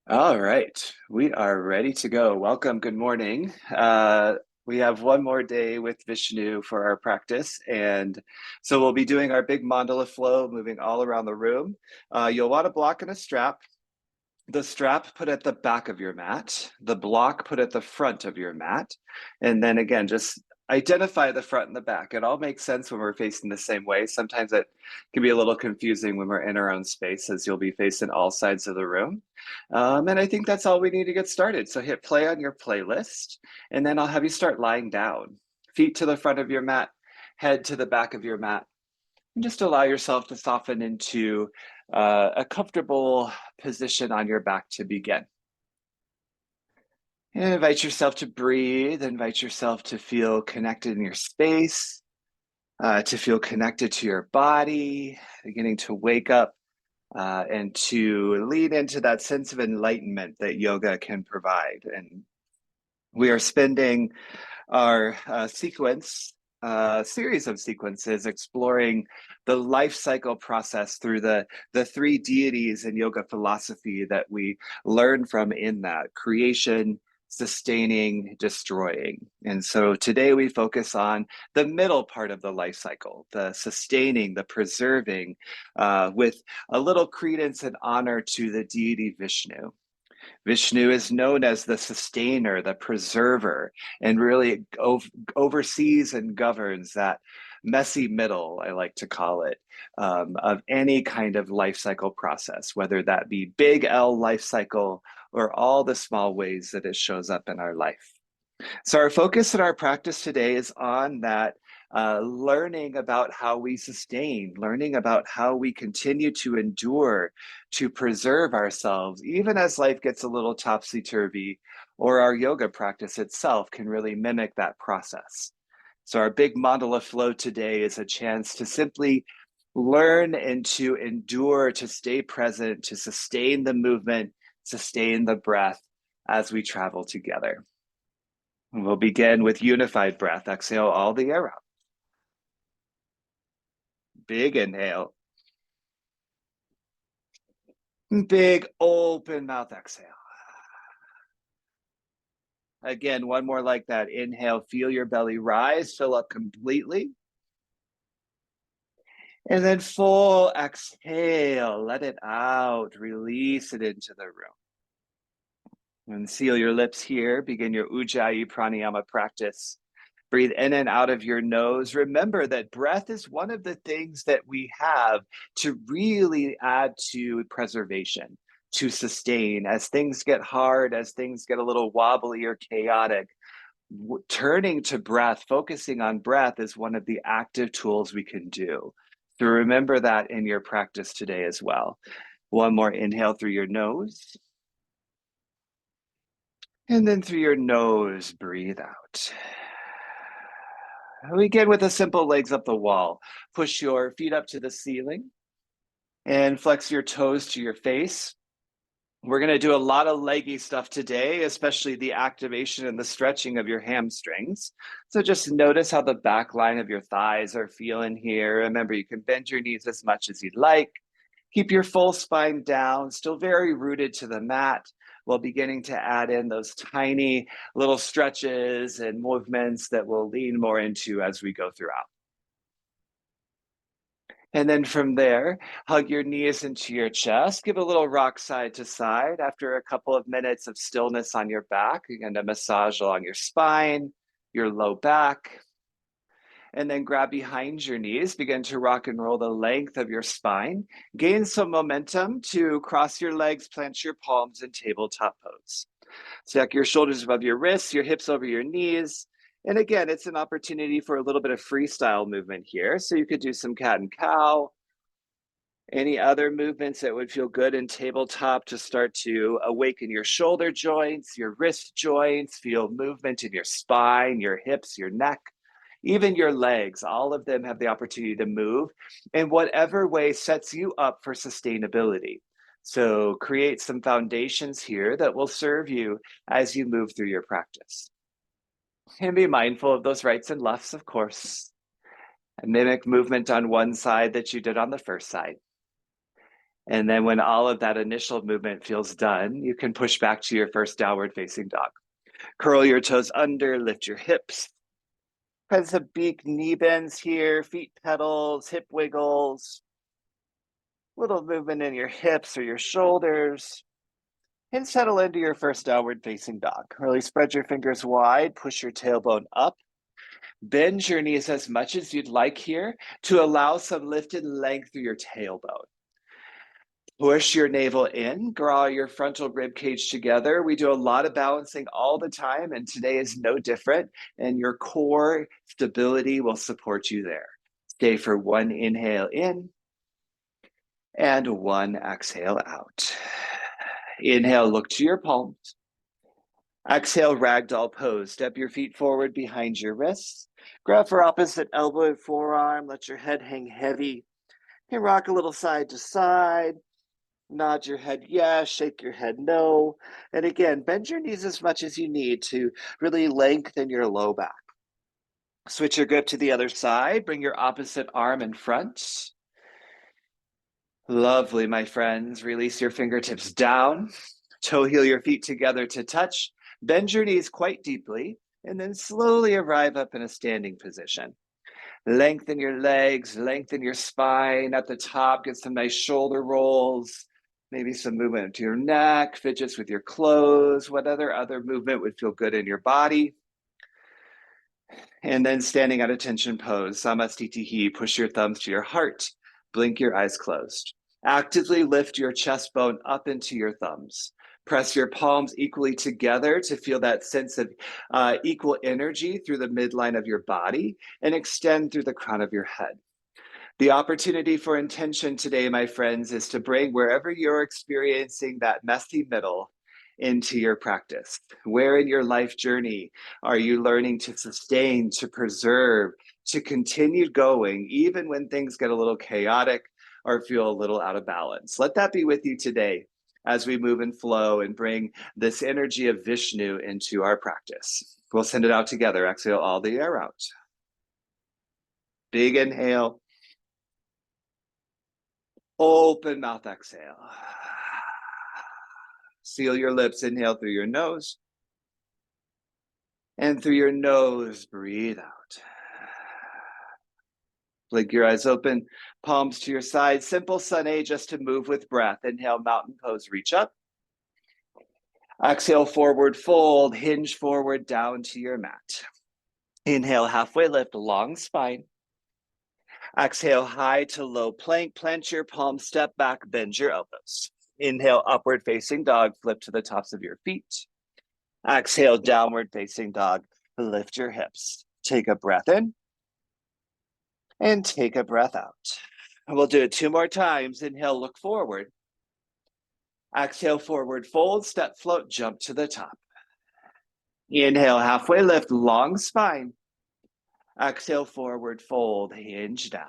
All right, we are ready to go. Welcome, good morning. We have one more day with Vishnu for our practice. And so we'll be doing our big mandala flow, moving all around the room. You'll want a block and a strap. The strap put at the back of your mat, the block put at the front of your mat. And then again, just identify the front and the back. It all makes sense when we're facing the same way. Sometimes it can be a little confusing when we're in our own space, as you'll be facing all sides of the room. And I think that's all we need to get started. So hit play on your playlist, and then I'll have you start lying down. Feet to the front of your mat, head to the back of your mat, and just allow yourself to soften into a comfortable position on your back to begin. And invite yourself to breathe, invite yourself to feel connected in your space, to feel connected to your body, beginning to wake up and to lean into that sense of enlightenment that yoga can provide. And we are spending our series of sequences exploring the life cycle process through the three deities in yoga philosophy that we learn from in that: creation, sustaining, destroying. And so today we focus on the middle part of the life cycle, the sustaining, the preserving, with a little credence and honor to the deity Vishnu. Vishnu is known as the sustainer, the preserver, and really oversees and governs that messy middle, I like to call it, of any kind of life cycle process, whether that be big L life cycle or all the small ways that it shows up in our life. So, our focus in our practice today is on that, learning about how we sustain, learning about how we continue to endure, to preserve ourselves, even as life gets a little topsy turvy, or our yoga practice itself can really mimic that process. So, our big mandala flow today is a chance to simply learn and to endure, to stay present, to sustain the movement, sustain the breath as we travel together. We'll begin with unified breath. Exhale all the air out. Big inhale. Big open mouth exhale. Again, one more like that. Inhale, feel your belly rise, fill up completely. And then full exhale, let it out, release it into the room. And seal your lips here. Begin your Ujjayi pranayama practice. Breathe in and out of your nose. Remember that breath is one of the things that we have to really add to preservation, to sustain. As things get hard, as things get a little wobbly or chaotic, turning to breath, focusing on breath is one of the active tools we can do. So remember that in your practice today as well. One more inhale through your nose. And then through your nose, breathe out. We begin with a simple legs up the wall. Push your feet up to the ceiling and flex your toes to your face. We're going to do a lot of leggy stuff today, especially the activation and the stretching of your hamstrings. So just notice how the back line of your thighs are feeling here. Remember, you can bend your knees as much as you'd like. Keep your full spine down, still very rooted to the mat, while beginning to add in those tiny little stretches and movements that we'll lean more into as we go throughout. And then from there, hug your knees into your chest. Give a little rock side to side. After a couple of minutes of stillness on your back, you're going to massage along your spine, your low back, and then grab behind your knees. Begin to rock and roll the length of your spine. Gain some momentum to cross your legs, plant your palms in tabletop pose. Stack your shoulders above your wrists, your hips over your knees. And again, it's an opportunity for a little bit of freestyle movement here. So you could do some cat and cow, any other movements that would feel good in tabletop to start to awaken your shoulder joints, your wrist joints, feel movement in your spine, your hips, your neck, even your legs. All of them have the opportunity to move in whatever way sets you up for sustainability. So create some foundations here that will serve you as you move through your practice. And be mindful of those rights and lefts, of course. And mimic movement on one side that you did on the first side. And then when all of that initial movement feels done, you can push back to your first downward facing dog. Curl your toes under, lift your hips. Kind of some beak knee bends here, feet pedals, hip wiggles. Little movement in your hips or your shoulders. And settle into your first downward facing dog. Really spread your fingers wide, push your tailbone up. Bend your knees as much as you'd like here to allow some lifted length through your tailbone. Push your navel in, draw your frontal rib cage together. We do a lot of balancing all the time, and today is no different. And your core stability will support you there. Stay for one inhale in and one exhale out. Inhale, look to your palms. Exhale, ragdoll pose. Step your feet forward behind your wrists. Grab for opposite elbow and forearm. Let your head hang heavy. You can rock a little side to side. Nod your head yes, shake your head no. And again, bend your knees as much as you need to really lengthen your low back. Switch your grip to the other side. Bring your opposite arm in front. Lovely, my friends. Release your fingertips down. Toe heel your feet together to touch. Bend your knees quite deeply, and then slowly arrive up in a standing position. Lengthen your legs, lengthen your spine. At the top, get some nice shoulder rolls. Maybe some movement to your neck, fidgets with your clothes, what other movement would feel good in your body. And then standing at attention pose, Samastitihi, push your thumbs to your heart, blink your eyes closed. Actively lift your chest bone up into your thumbs. Press your palms equally together to feel that sense of equal energy through the midline of your body and extend through the crown of your head. The opportunity for intention today, my friends, is to bring wherever you're experiencing that messy middle into your practice. Where in your life journey are you learning to sustain, to preserve, to continue going, even when things get a little chaotic or feel a little out of balance? Let that be with you today as we move and flow and bring this energy of Vishnu into our practice. We'll send it out together. Exhale all the air out. Big inhale. Open mouth, exhale. Seal your lips, inhale through your nose. And through your nose, breathe out. Blink your eyes open, palms to your side. Simple sun A just to move with breath. Inhale, mountain pose, reach up. Exhale, forward fold, hinge forward down to your mat. Inhale, halfway lift, long spine. Exhale, high to low plank. Plant your palms, step back, bend your elbows. Inhale, upward facing dog, flip to the tops of your feet. Exhale, downward facing dog, lift your hips. Take a breath in and take a breath out. We'll do it 2 more times. Inhale, look forward. Exhale, forward fold, step float, jump to the top. Inhale, halfway lift, long spine. Exhale, forward fold, hinge down.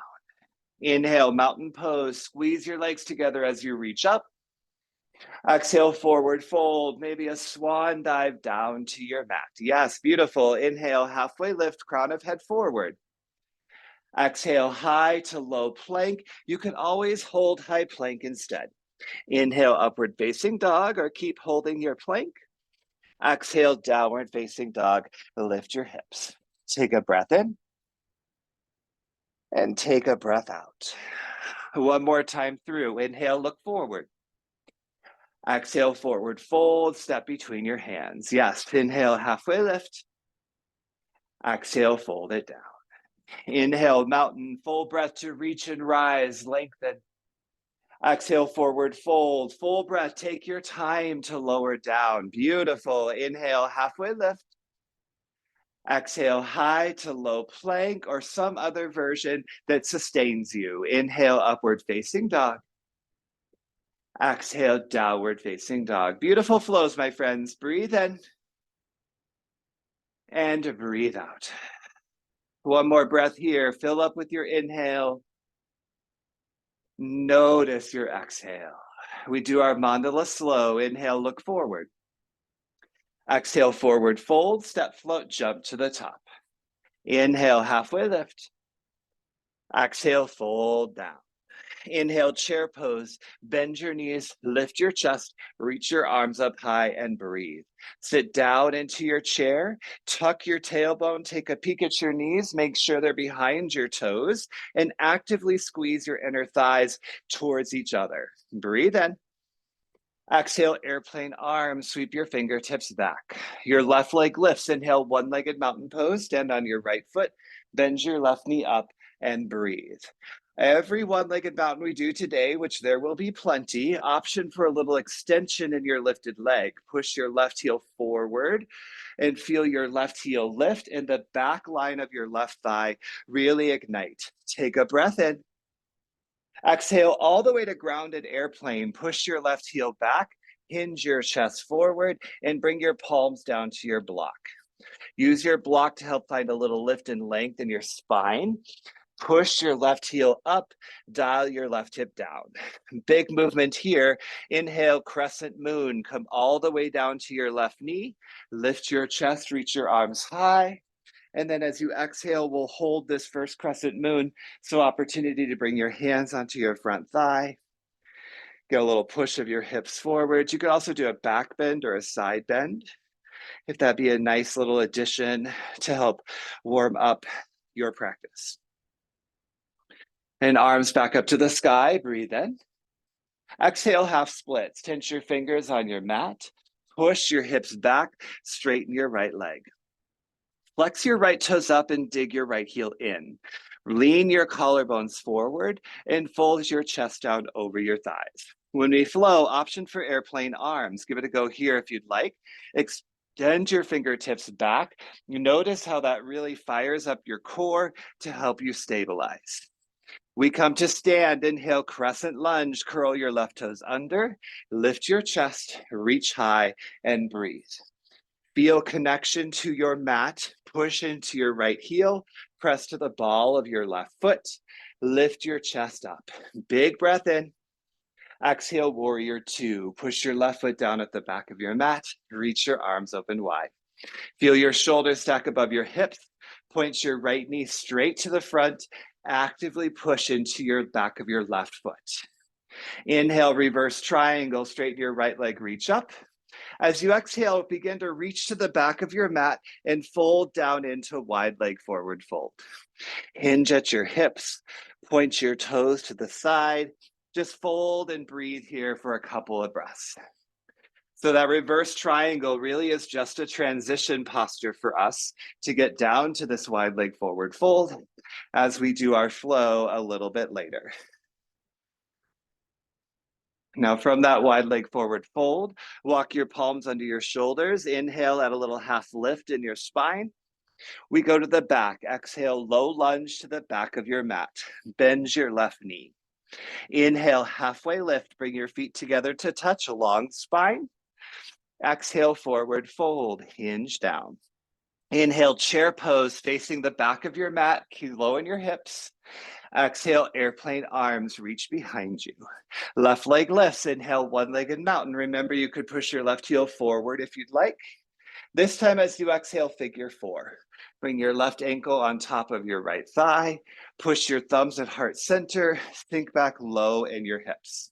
Inhale, mountain pose, squeeze your legs together as you reach up. Exhale, forward fold, maybe a swan dive down to your mat. Yes, beautiful. Inhale, halfway lift, crown of head forward. Exhale, high to low plank. You can always hold high plank instead. Inhale, upward facing dog, or keep holding your plank. Exhale, downward facing dog, lift your hips. Take a breath in and take a breath out. One more time through. Inhale, look forward. Exhale, forward fold, step between your hands. Yes, inhale, halfway lift. Exhale, fold it down. Inhale, mountain, full breath to reach and rise, lengthen. Exhale, forward fold, full breath. Take your time to lower down. Beautiful. Inhale, halfway lift. Exhale, high to low plank or some other version that sustains you. Inhale, upward facing dog. Exhale, downward facing dog. Beautiful flows, my friends. Breathe in and breathe out. One more breath here. Fill up with your inhale. Notice your exhale. We do our mandala slow. Inhale, look forward. Exhale, forward fold, step float, jump to the top. Inhale, halfway lift. Exhale, fold down. Inhale, chair pose. Bend your knees, lift your chest, reach your arms up high, and breathe. Sit down into your chair, tuck your tailbone, take a peek at your knees, make sure they're behind your toes, and actively squeeze your inner thighs towards each other. Breathe in. Exhale, airplane arms, sweep your fingertips back. Your left leg lifts. Inhale, one-legged mountain pose. Stand on your right foot, bend your left knee up, and breathe. Every one-legged mountain we do today, which there will be plenty, option for a little extension in your lifted leg. Push your left heel forward and feel your left heel lift and the back line of your left thigh really ignite. Take a breath in. Exhale all the way to grounded airplane. Push your left heel back, hinge your chest forward, and bring your palms down to your block. Use your block to help find a little lift and length in your spine. Push your left heel up, dial your left hip down. Big movement here. Inhale, crescent moon. Come all the way down to your left knee. Lift your chest, reach your arms high. And then as you exhale, we'll hold this first crescent moon. So opportunity to bring your hands onto your front thigh. Get a little push of your hips forward. You could also do a back bend or a side bend, if that'd be a nice little addition to help warm up your practice. And arms back up to the sky, breathe in. Exhale, half splits. Tense your fingers on your mat. Push your hips back, straighten your right leg. Flex your right toes up and dig your right heel in. Lean your collarbones forward and fold your chest down over your thighs. When we flow, option for airplane arms. Give it a go here if you'd like. Extend your fingertips back. You notice how that really fires up your core to help you stabilize. We come to stand. Inhale, crescent lunge. Curl your left toes under. Lift your chest, reach high, and breathe. Feel connection to your mat. Push into your right heel. Press to the ball of your left foot. Lift your chest up. Big breath in. Exhale, warrior two. Push your left foot down at the back of your mat. Reach your arms open wide. Feel your shoulders stack above your hips. Point your right knee straight to the front. Actively push into your back of your left foot. Inhale, reverse triangle. Straighten your right leg, reach up. As you exhale, begin to reach to the back of your mat and fold down into wide leg forward fold. Hinge at your hips, point your toes to the side. Just fold and breathe here for a couple of breaths. So that reverse triangle really is just a transition posture for us to get down to this wide leg forward fold as we do our flow a little bit later. Now from that wide leg forward fold, walk your palms under your shoulders. Inhale at a little half lift in your spine. We go to the back. Exhale, low lunge to the back of your mat. Bend your left knee. Inhale, halfway lift. Bring your feet together to touch a long spine. Exhale, forward fold, hinge down. Inhale, chair pose, facing the back of your mat. Keep low in your hips. Exhale, airplane arms, reach behind you. Left leg lifts. Inhale, one-legged mountain. Remember, you could push your left heel forward if you'd like. This time as you exhale, figure four. Bring your left ankle on top of your right thigh. Push your thumbs at heart center. Sink back low in your hips.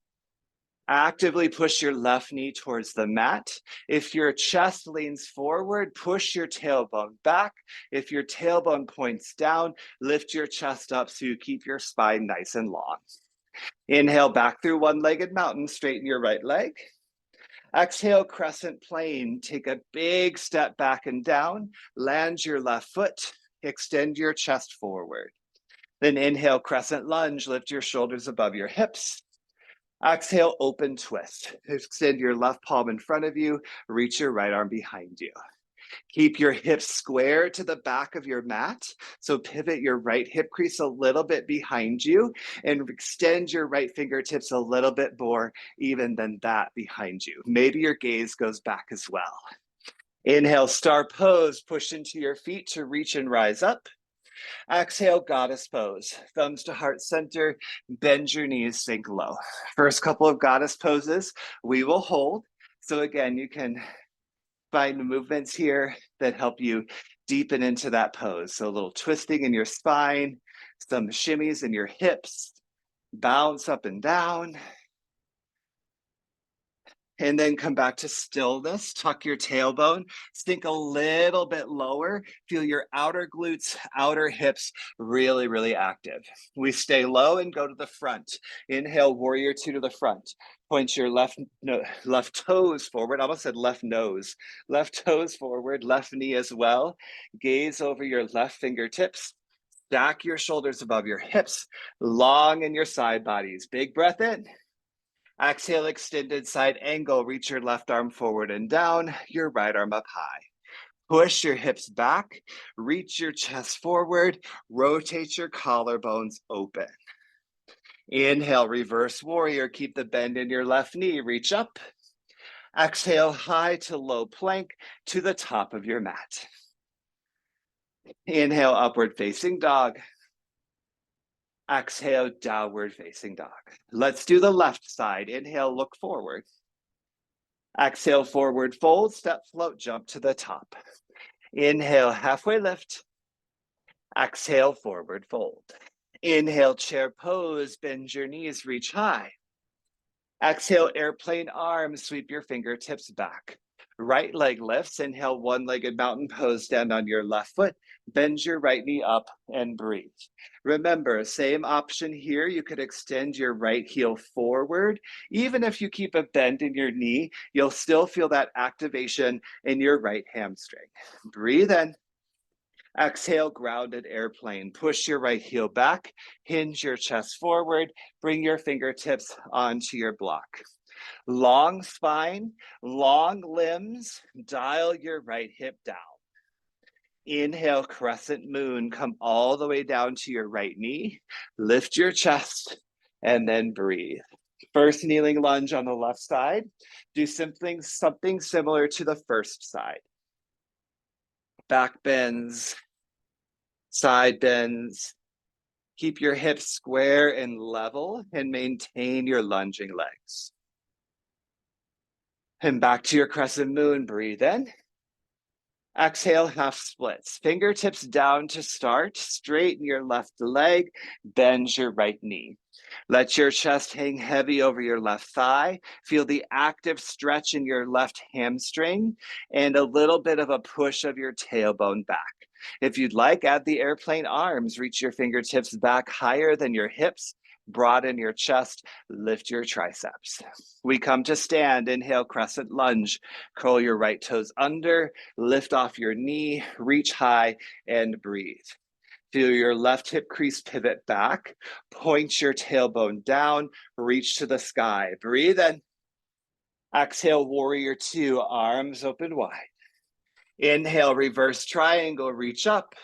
Actively push your left knee towards the mat. If your chest leans forward, push your tailbone back. If your tailbone points down, lift your chest up so you keep your spine nice and long. Inhale back through one-legged mountain, straighten your right leg. Exhale, crescent plane. Take a big step back and down. Land your left foot. Extend your chest forward. Then inhale, crescent lunge. Lift your shoulders above your hips. Exhale, open twist. Extend your left palm in front of you. Reach your right arm behind you. Keep your hips square to the back of your mat. So pivot your right hip crease a little bit behind you and extend your right fingertips a little bit more even than that behind you. Maybe your gaze goes back as well. Inhale, star pose. Push into your feet to reach and rise up. Exhale, goddess pose. Thumbs to heart center, bend your knees, sink low. First couple of goddess poses, we will hold. So again, you can find movements here that help you deepen into that pose. So a little twisting in your spine, some shimmies in your hips. Bounce up and down. And then come back to stillness. Tuck your tailbone, sink a little bit lower. Feel your outer glutes, outer hips really, really active. We stay low and go to the front. Inhale, warrior two to the front. Point your left toes forward. I almost said left nose. Left toes forward, left knee as well. Gaze over your left fingertips. Stack your shoulders above your hips, long in your side bodies. Big breath in. Exhale, extended side angle. Reach your left arm forward and down, your right arm up high. Push your hips back, reach your chest forward, rotate your collarbones open. Inhale, reverse warrior. Keep the bend in your left knee, reach up. Exhale, high to low plank to the top of your mat. Inhale, upward facing dog. Exhale, downward facing dog. Let's do the left side. Inhale, look forward. Exhale, forward fold, step, float, jump to the top. Inhale, halfway lift. Exhale, forward fold. Inhale, chair pose, bend your knees, reach high. Exhale, airplane arms, sweep your fingertips back. Right leg lifts. Inhale, one-legged mountain pose, stand on your left foot. Bend your right knee up and breathe. Remember, same option here. You could extend your right heel forward. Even if you keep a bend in your knee, you'll still feel that activation in your right hamstring. Breathe in. Exhale, grounded airplane. Push your right heel back, hinge your chest forward, bring your fingertips onto your block. Long spine, long limbs, dial your right hip down. Inhale, crescent moon, come all the way down to your right knee, lift your chest, and then breathe. First kneeling lunge on the left side. Do something similar to the first side. Back bends, side bends. Keep your hips square and level and maintain your lunging legs. And back to your crescent moon, breathe in. Exhale, half splits. Fingertips down to start. Straighten your left leg, bend your right knee. Let your chest hang heavy over your left thigh. Feel the active stretch in your left hamstring and a little bit of a push of your tailbone back. If you'd like, add the airplane arms. Reach your fingertips back higher than your hips. Broaden your chest, lift your triceps. We come to stand. Inhale, crescent lunge. Curl your right toes under, lift off your knee, reach high, and breathe. Feel your left hip crease pivot back. Point your tailbone down, reach to the sky. Breathe in. Exhale, warrior two, arms open wide. Inhale, reverse triangle, reach up.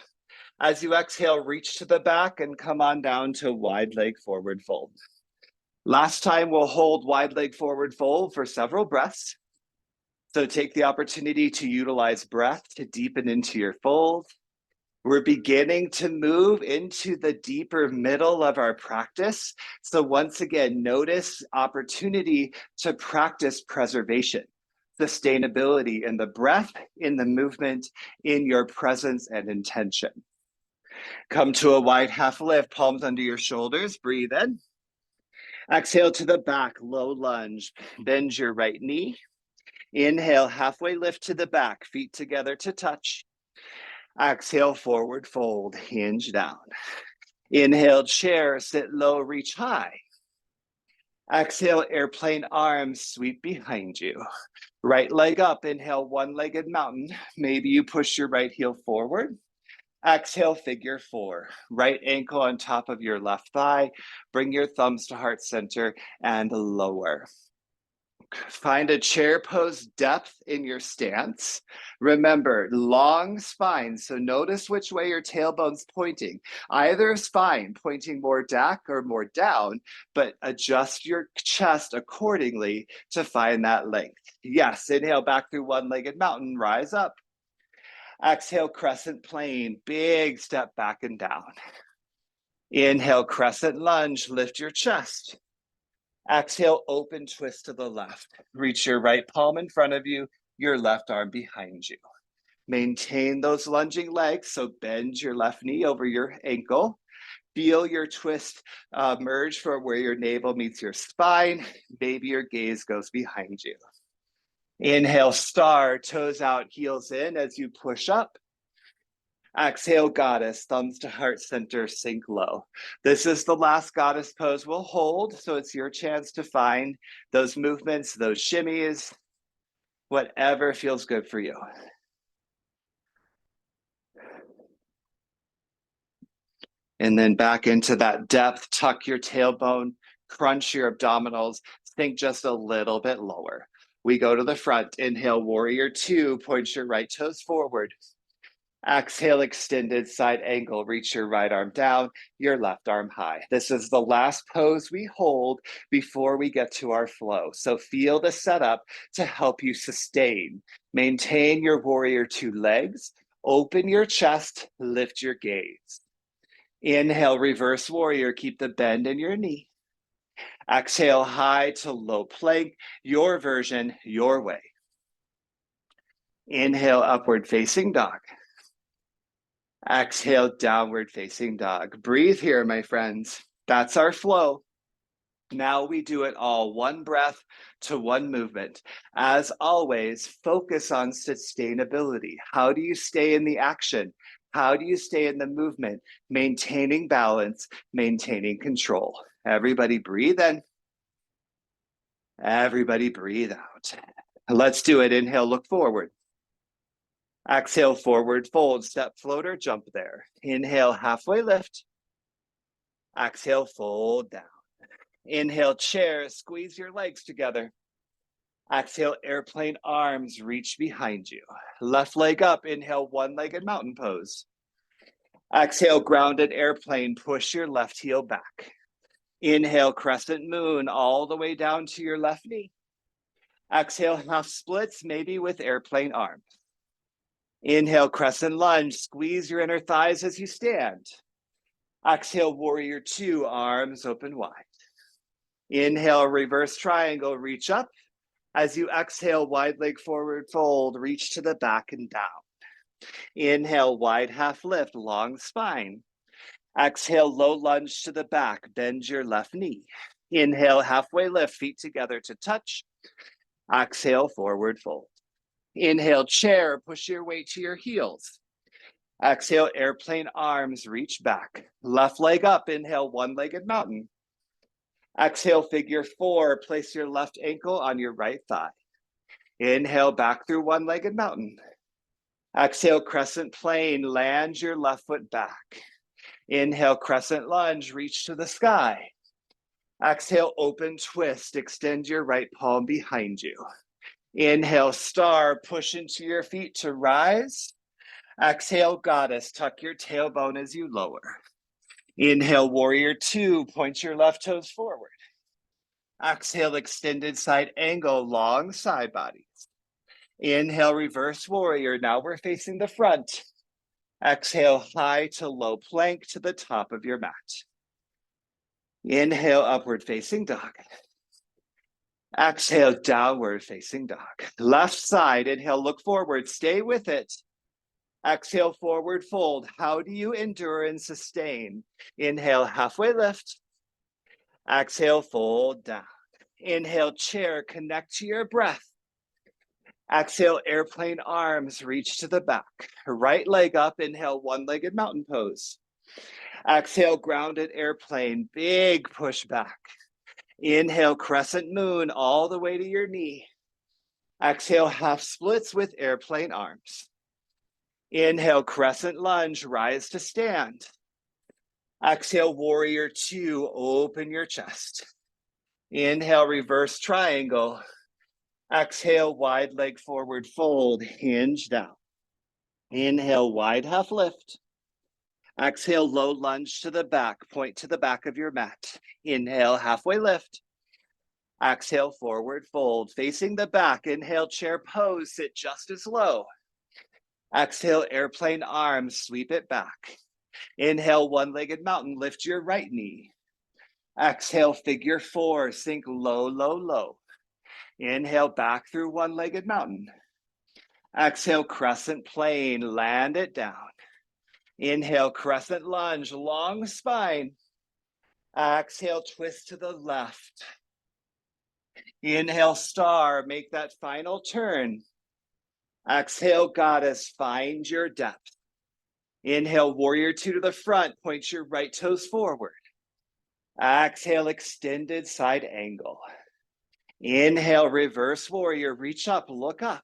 As you exhale, reach to the back and come on down to wide leg forward fold. Last time, we'll hold wide leg forward fold for several breaths. So take the opportunity to utilize breath to deepen into your fold. We're beginning to move into the deeper middle of our practice. So once again, notice opportunity to practice preservation, sustainability in the breath, in the movement, in your presence and intention. Come to a wide half lift, palms under your shoulders, breathe in. Exhale to the back, low lunge, bend your right knee. Inhale, halfway lift to the back, feet together to touch. Exhale, forward fold, hinge down. Inhale, chair, sit low, reach high. Exhale, airplane arms, sweep behind you. Right leg up, inhale, one-legged mountain. Maybe you push your right heel forward. Exhale, figure four. Right ankle on top of your left thigh. Bring your thumbs to heart center and lower. Find a chair pose depth in your stance. Remember, long spine. So notice which way your tailbone's pointing. Either spine pointing more back or more down, but adjust your chest accordingly to find that length. Yes, inhale back through one-legged mountain, rise up. Exhale, crescent plane, big step back and down. Inhale, crescent lunge, lift your chest. Exhale, open twist to the left. Reach your right palm in front of you, your left arm behind you. Maintain those lunging legs, so bend your left knee over your ankle. Feel your twist merge from where your navel meets your spine. Maybe your gaze goes behind you. Inhale, star, toes out, heels in as you push up. Exhale, goddess, thumbs to heart center, sink low. This is the last goddess pose we'll hold, so it's your chance to find those movements, those shimmies, whatever feels good for you. And then back into that depth, tuck your tailbone, crunch your abdominals, sink just a little bit lower. We go to the front, inhale, warrior two, point your right toes forward. Exhale, extended side angle, reach your right arm down, your left arm high. This is the last pose we hold before we get to our flow. So feel the setup to help you sustain. Maintain your warrior two legs, open your chest, lift your gaze. Inhale, reverse warrior, keep the bend in your knee. Exhale, high to low plank, your version, your way. Inhale, upward facing dog. Exhale, downward facing dog. Breathe here, my friends. That's our flow. Now we do it all, one breath to one movement. As always, focus on sustainability. How do you stay in the action? How do you stay in the movement? Maintaining balance, maintaining control. Everybody breathe in. Everybody breathe out. Let's do it. Inhale, look forward. Exhale, forward fold, step floater, jump there. Inhale, halfway lift. Exhale, fold down. Inhale, chair, squeeze your legs together. Exhale, airplane arms, reach behind you. Left leg up, inhale, one-legged mountain pose. Exhale, grounded airplane, push your left heel back. Inhale, crescent moon, all the way down to your left knee. Exhale, half splits, maybe with airplane arms. Inhale, crescent lunge, squeeze your inner thighs as you stand. Exhale, warrior two, arms open wide. Inhale, reverse triangle, reach up. As you exhale, wide leg forward fold, reach to the back and down. Inhale, wide half lift, long spine. Exhale, low lunge to the back, bend your left knee. Inhale, halfway lift, feet together to touch. Exhale, forward fold. Inhale, chair, push your weight to your heels. Exhale, airplane arms, reach back. Left leg up, inhale, one-legged mountain. Exhale, figure four, place your left ankle on your right thigh. Inhale, back through one-legged mountain. Exhale, crescent plane, land your left foot back. Inhale, crescent lunge, reach to the sky. Exhale, open twist, extend your right palm behind you. Inhale, star, push into your feet to rise. Exhale, goddess, tuck your tailbone as you lower. Inhale, warrior two, point your left toes forward. Exhale, extended side angle, long side bodies. Inhale, reverse warrior. Now we're facing the front. Exhale, high to low plank to the top of your mat. Inhale, upward facing dog. Exhale, downward facing dog. Left side, inhale, look forward, stay with it. Exhale, forward fold. How do you endure and sustain? Inhale, halfway lift. Exhale, fold down. Inhale, chair, connect to your breath. Exhale, airplane arms, reach to the back. Right leg up, inhale, one-legged mountain pose. Exhale, grounded airplane, big push back. Inhale, crescent moon, all the way to your knee. Exhale, half splits with airplane arms. Inhale, crescent lunge, rise to stand. Exhale, warrior two, open your chest. Inhale, reverse triangle. Exhale, wide leg forward fold, hinge down. Inhale, wide half lift. Exhale, low lunge to the back, point to the back of your mat. Inhale, halfway lift. Exhale, forward fold, facing the back. Inhale, chair pose, sit just as low. Exhale, airplane arms, sweep it back. Inhale, one-legged mountain, lift your right knee. Exhale, figure four, sink low, low, low. Inhale, back through one-legged mountain. Exhale, crescent plane, land it down. Inhale, crescent lunge, long spine. Exhale, twist to the left. Inhale, star, make that final turn. Exhale, goddess, find your depth. Inhale, warrior two to the front, point your right toes forward. Exhale, extended side angle. Inhale, reverse warrior, reach up, look up.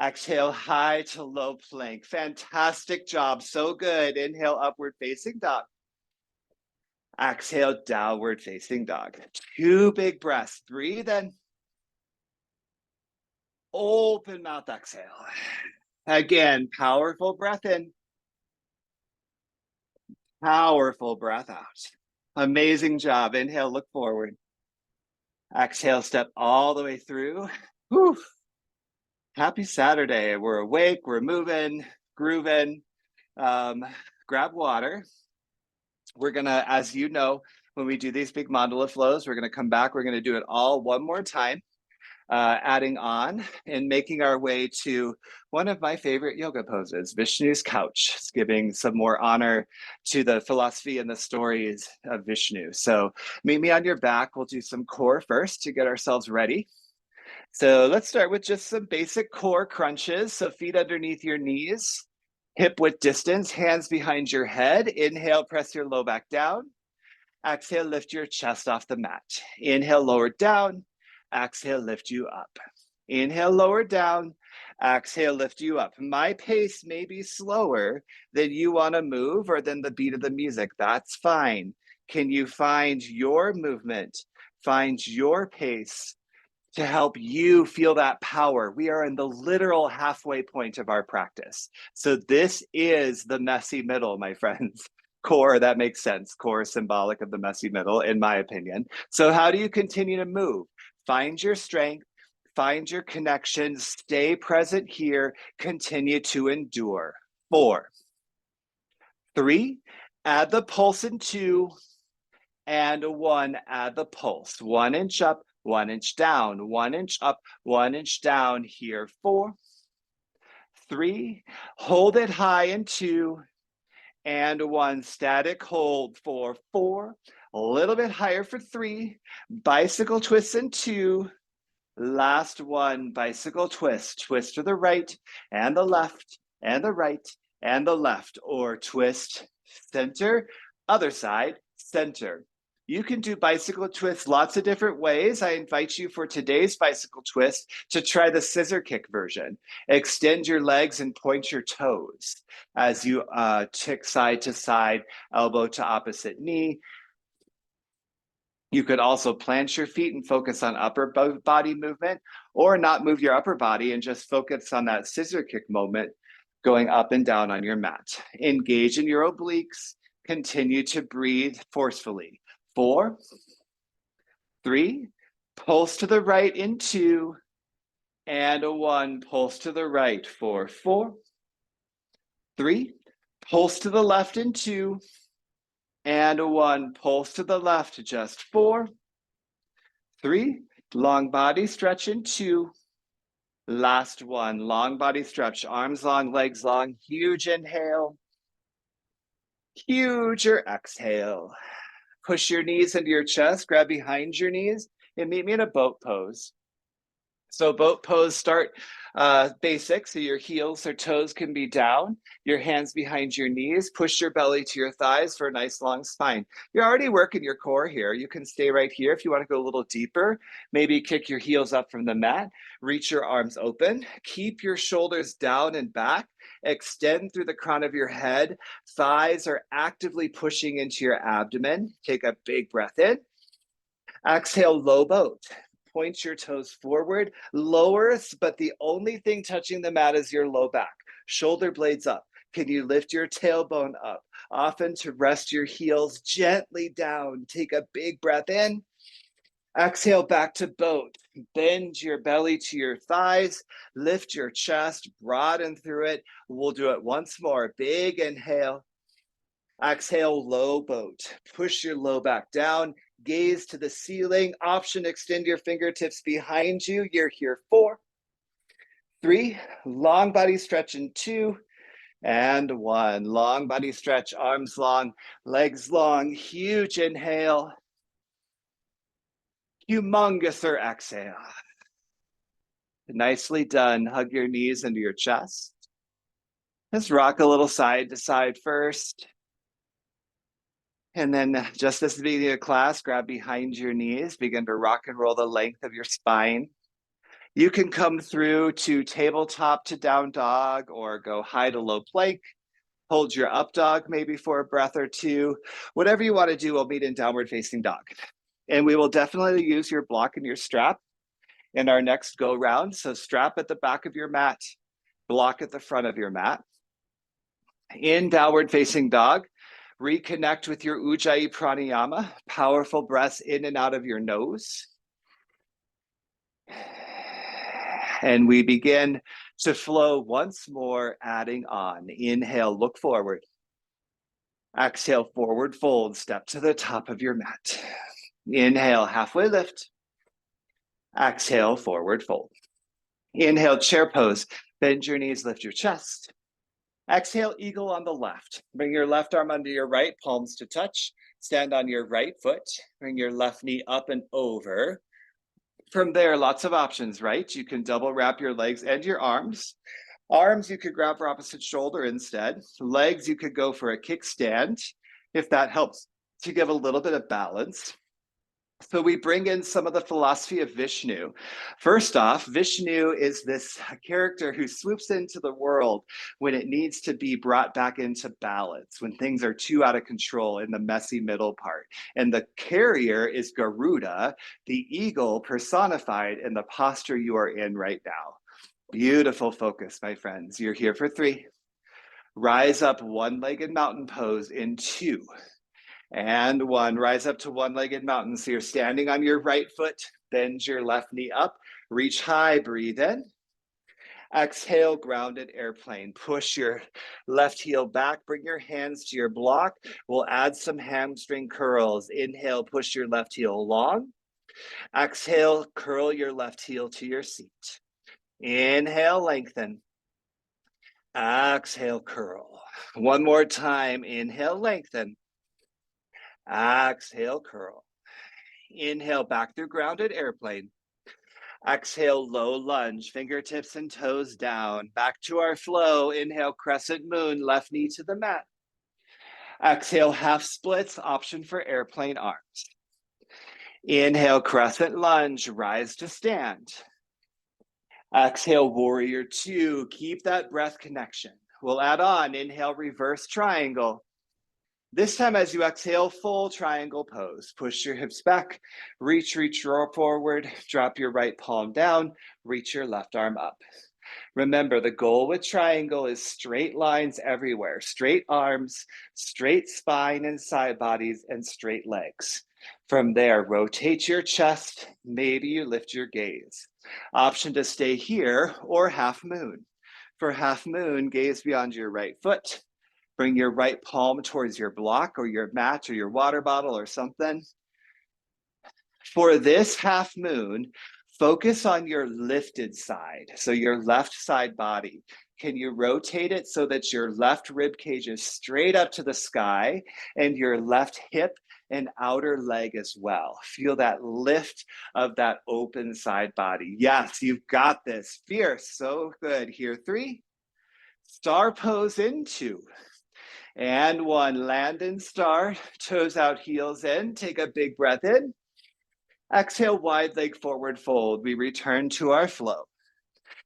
Exhale, high to low plank. Fantastic job, so good. Inhale, upward facing dog. Exhale, downward facing dog. 2 big breaths, breathe in. Open mouth, exhale. Again, powerful breath in. Powerful breath out. Amazing job. Inhale, look forward. Exhale, step all the way through. Whew. Happy Saturday. We're awake, we're moving, grooving. Grab water. We're gonna, as you know, when we do these big mandala flows, we're gonna come back, we're gonna do it all one more time, adding on and making our way to one of my favorite yoga poses, Vishnu's couch. It's giving some more honor to the philosophy and the stories of Vishnu. So meet me on your back. We'll do some core first to get ourselves ready. So let's start with just some basic core crunches. So feet underneath your knees, hip width distance, hands behind your head. Inhale, press your low back down. Exhale, lift your chest off the mat. Inhale, lower down. Exhale, lift you up. Inhale, lower down. Exhale, lift you up. My pace may be slower than you want to move or than the beat of the music. That's fine. Can you find your movement? Find your pace to help you feel that power. We are in the literal halfway point of our practice. So this is the messy middle, my friends. Core, that makes sense. Core is symbolic of the messy middle, in my opinion. So how do you continue to move? Find your strength, find your connection, stay present here, continue to endure. 4, 3, add the pulse in 2, and 1, add the pulse. 1 inch up, 1 inch down, 1 inch up, 1 inch down here. 4, 3, hold it high in 2, and 1, static hold for 4, a little bit higher for 3, bicycle twists in 2, last 1, bicycle twist, twist to the right and the left and the right and the left, or twist, center, other side, center. You can do bicycle twists lots of different ways. I invite you for today's bicycle twist to try the scissor kick version. Extend your legs and point your toes as you tick side to side, elbow to opposite knee. You could also plant your feet and focus on upper body movement, or not move your upper body and just focus on that scissor kick moment going up and down on your mat. Engage in your obliques. Continue to breathe forcefully. 4, 3, pulse to the right in 2, and 1, pulse to the right for 4, 3, pulse to the left in 2, and 1, pulse to the left, just 4, 3, long body stretch in 2, last 1, long body stretch, arms long, legs long, huge inhale, huger exhale. Push your knees into your chest, grab behind your knees, and meet me in a boat pose. So boat pose, start basic, so your heels or toes can be down, your hands behind your knees, push your belly to your thighs for a nice long spine. You're already working your core here. You can stay right here. If you want to go a little deeper, maybe kick your heels up from the mat, reach your arms open, keep your shoulders down and back, extend through the crown of your head, thighs are actively pushing into your abdomen. Take a big breath in. Exhale, low boat. Point your toes forward, lower, but the only thing touching the mat is your low back. Shoulder blades up. Can you lift your tailbone up? Often to rest your heels gently down. Take a big breath in. Exhale, back to boat. Bend your belly to your thighs. Lift your chest, broaden through it. We'll do it once more. Big inhale. Exhale, low boat. Push your low back down. Gaze to the ceiling. Option, extend your fingertips behind you. You're here. 4, 3, long body stretch in 2, And one. Long body stretch, arms long, legs long, huge inhale, humongouser exhale. Nicely done. Hug your knees into your chest. Just rock a little side to side first. And then just as the beginning of class, grab behind your knees, begin to rock and roll the length of your spine. You can come through to tabletop to down dog or go high to low plank. Hold your up dog maybe for a breath or two. Whatever you want to do, we'll meet in downward facing dog. And we will definitely use your block and your strap in our next go round. So strap at the back of your mat, block at the front of your mat. In downward facing dog, reconnect with your Ujjayi pranayama, powerful breaths in and out of your nose. And we begin to flow once more, adding on. Inhale, look forward. Exhale, forward fold, step to the top of your mat. Inhale, halfway lift. Exhale, forward fold. Inhale, chair pose. Bend your knees, lift your chest. Exhale, eagle on the left. Bring your left arm under your right, palms to touch. Stand on your right foot. Bring your left knee up and over. From there, lots of options, right? You can double wrap your legs and your arms. Arms, you could grab for opposite shoulder instead. Legs, you could go for a kickstand, if that helps to give a little bit of balance. So we bring in some of the philosophy of Vishnu. First off, Vishnu is this character who swoops into the world when it needs to be brought back into balance, when things are too out of control in the messy middle part. And the carrier is Garuda, the eagle personified in the posture you are in right now. Beautiful focus, my friends. You're here for 3. Rise up one-legged mountain pose in 2. And 1, rise up to one-legged mountain. So you're standing on your right foot, bend your left knee up, reach high, breathe in. Exhale, grounded airplane. Push your left heel back, bring your hands to your block. We'll add some hamstring curls. Inhale, push your left heel long. Exhale, curl your left heel to your seat. Inhale, lengthen. Exhale, curl. One more time. Inhale, lengthen. Exhale, curl. Inhale, back through grounded airplane. Exhale, low lunge, fingertips and toes down. Back to our flow. Inhale, crescent moon, left knee to the mat. Exhale, half splits, option for airplane arms. Inhale, crescent lunge, rise to stand. Exhale, warrior 2, keep that breath connection. We'll add on, inhale, reverse triangle. This time as you exhale, full triangle pose. Push your hips back, reach forward, drop your right palm down, reach your left arm up. Remember, the goal with triangle is straight lines everywhere. Straight arms, straight spine and side bodies, and straight legs. From there, rotate your chest. Maybe you lift your gaze. Option to stay here or half moon. For half moon, gaze beyond your right foot. Bring your right palm towards your block or your mat or your water bottle or something. For this half moon, focus on your lifted side, so your left side body. Can you rotate it so that your left rib cage is straight up to the sky and your left hip and outer leg as well? Feel that lift of that open side body. Yes, you've got this. Fierce, so good. Here, 3. Star pose in 2. And 1, land and star, toes out, heels in. Take a big breath in. Exhale, wide leg forward fold. We return to our flow.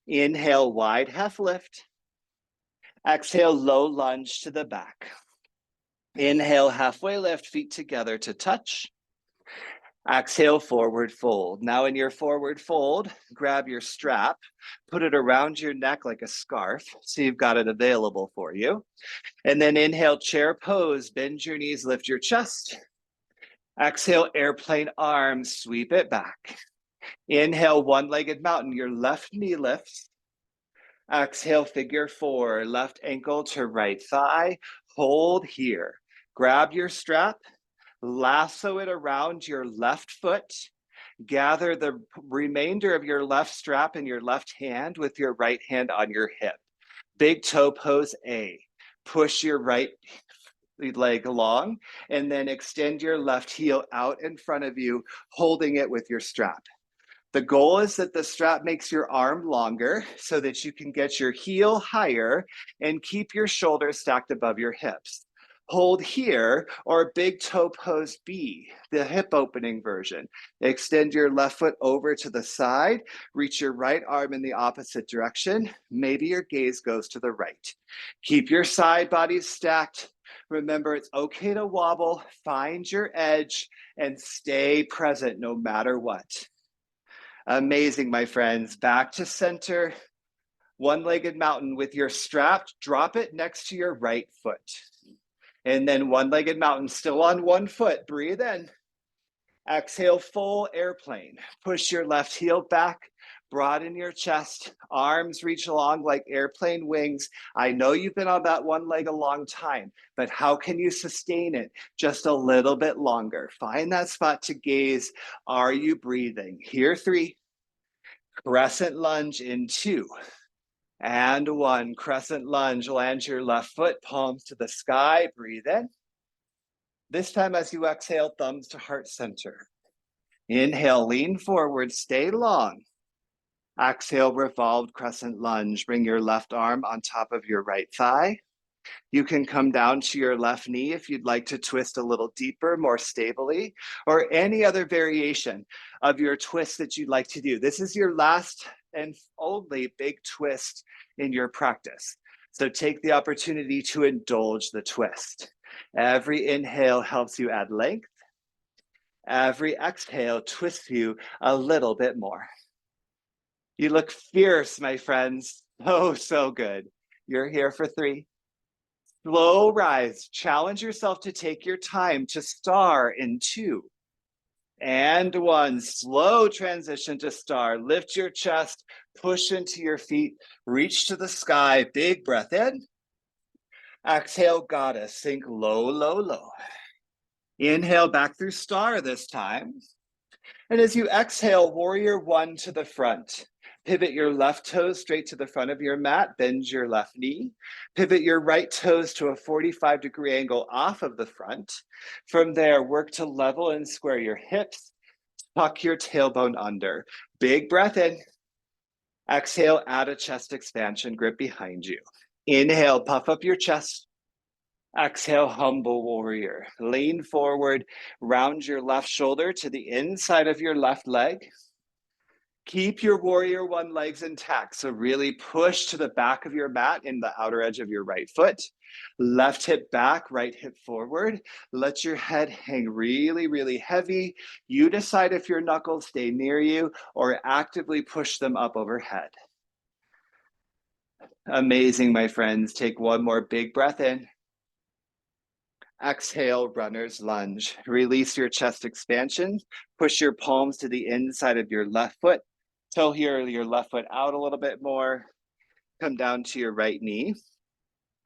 Inhale, wide half lift. Exhale, low lunge to the back. Inhale, halfway lift, feet together to touch. Exhale, forward fold. Now in your forward fold, grab your strap, put it around your neck like a scarf, so you've got it available for you. And then inhale, chair pose, bend your knees, lift your chest. Exhale, airplane arms, sweep it back. Inhale, one-legged mountain, your left knee lifts. Exhale, figure 4, left ankle to right thigh. Hold here. Grab your strap, lasso it around your left foot. Gather the remainder of your left strap in your left hand with your right hand on your hip. Big toe pose A. Push your right leg along, and then extend your left heel out in front of you, holding it with your strap. The goal is that the strap makes your arm longer so that you can get your heel higher and keep your shoulders stacked above your hips. Hold here, or big toe pose B, the hip opening version. Extend your left foot over to the side, reach your right arm in the opposite direction. Maybe your gaze goes to the right. Keep your side bodies stacked. Remember, it's okay to wobble, find your edge, and stay present no matter what. Amazing, my friends. Back to center. One-legged mountain with your strap. Drop it next to your right foot. And then one-legged mountain still on one foot. Breathe in. Exhale, full airplane. Push your left heel back. Broaden your chest. Arms reach along like airplane wings. I know you've been on that one leg a long time, but how can you sustain it just a little bit longer? Find that spot to gaze. Are you breathing? Here, 3. Crescent lunge in 2. And 1. Crescent lunge. Land your left foot, palms to the sky. Breathe in. This time as you exhale, thumbs to heart center. Inhale, lean forward, stay long. Exhale, revolved crescent lunge. Bring your left arm on top of your right thigh. You can come down to your left knee if you'd like to twist a little deeper, more stably, or any other variation of your twist that you'd like to do. This is your last and only big twist in your practice. So take the opportunity to indulge the twist. Every inhale helps you add length. Every exhale twists you a little bit more. You look fierce, my friends. Oh, so good. You're here for 3. Slow rise. Challenge yourself to take your time to star in 2. And 1. Slow transition to star. Lift your chest, push into your feet, reach to the sky. Big breath in. Exhale, goddess. Sink low, low, low. Inhale back through star this time. And as you exhale, warrior 1 to the front. Pivot your left toes straight to the front of your mat, bend your left knee. Pivot your right toes to a 45-degree angle off of the front. From there, work to level and square your hips. Tuck your tailbone under. Big breath in. Exhale, add a chest expansion, grip behind you. Inhale, puff up your chest. Exhale, humble warrior. Lean forward, round your left shoulder to the inside of your left leg. Keep your warrior 1 legs intact. So really push to the back of your mat in the outer edge of your right foot. Left hip back, right hip forward. Let your head hang really, really heavy. You decide if your knuckles stay near you or actively push them up overhead. Amazing, my friends. Take 1 more big breath in. Exhale, runner's lunge. Release your chest expansion. Push your palms to the inside of your left foot. Toe here, your left foot out a little bit more. Come down to your right knee.